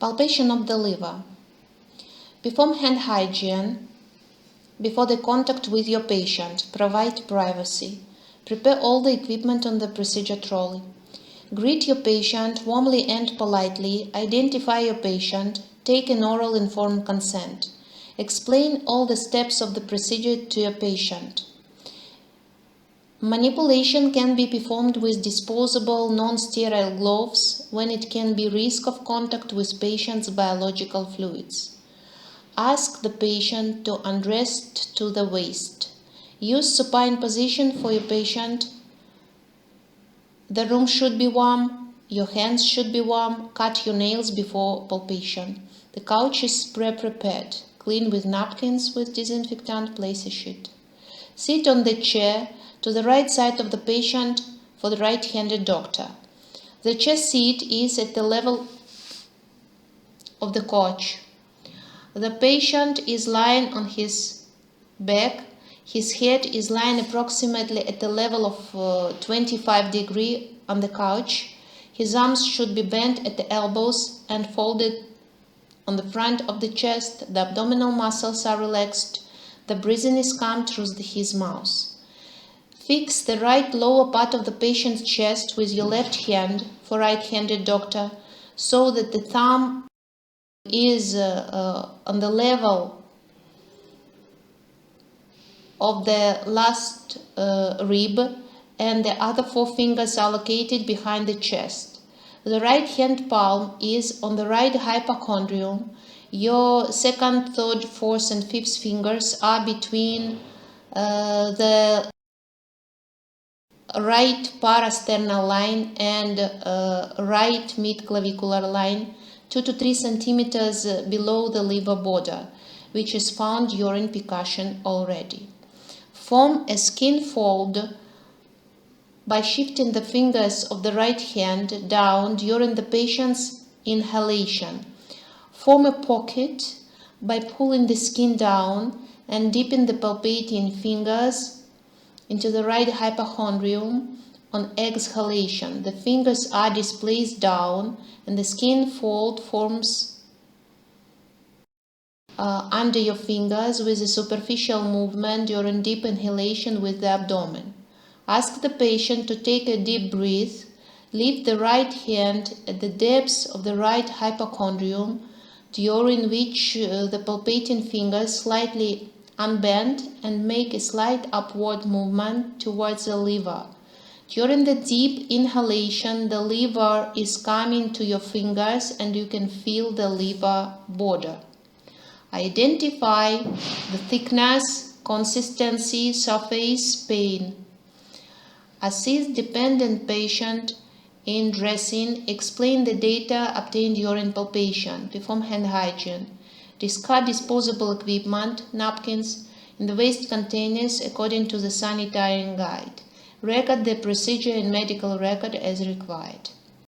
Palpation of the liver. Perform hand hygiene before the contact with your patient. Provide privacy. Prepare all the equipment on the procedure trolley. Greet your patient warmly and politely. Identify your patient. Take an oral informed consent. Explain all the steps of the procedure to your patient. Manipulation can be performed with disposable, non-sterile gloves when it can be risk of contact with patient's biological fluids. Ask the patient to undress to the waist. Use supine position for your patient. The room should be warm. Your hands should be warm. Cut your nails before palpation. The couch is prepared. Clean with napkins with disinfectant. Place a sheet. Sit on the chair to the right side of the patient for the right-handed doctor. The chair seat is at the level of the couch. The patient is lying on his back. His head is lying approximately at the level of 25 degrees on the couch. His arms should be bent at the elbows and folded on the front of the chest. The abdominal muscles are relaxed. The breathing is calm through his mouth. Fix the right lower part of the patient's chest with your left hand for right-handed doctor so that the thumb is on the level of the last rib and the other four fingers are located behind the chest. The right hand palm is on the right hypochondrium. Your second, third, fourth and fifth fingers are between the right parasternal line and right mid-clavicular line, 2 to 3 centimeters below the liver border, which is found during percussion already. Form a skin fold by shifting the fingers of the right hand down during the patient's inhalation. Form a pocket by pulling the skin down and dipping the palpating fingers into the right hypochondrium on exhalation. The fingers are displaced down and the skin fold forms under your fingers with a superficial movement during deep inhalation with the abdomen. Ask the patient to take a deep breath. Lift the right hand at the depths of the right hypochondrium, during which the palpating fingers slightly unbend and make a slight upward movement towards the liver. During the deep inhalation, the liver is coming to your fingers and you can feel the liver border. Identify the thickness, consistency, surface, pain. Assist dependent patient in dressing. Explain the data obtained during palpation. Perform hand hygiene. Discard disposable equipment, napkins, in the waste containers according to the sanitary guide. Record the procedure in medical record as required.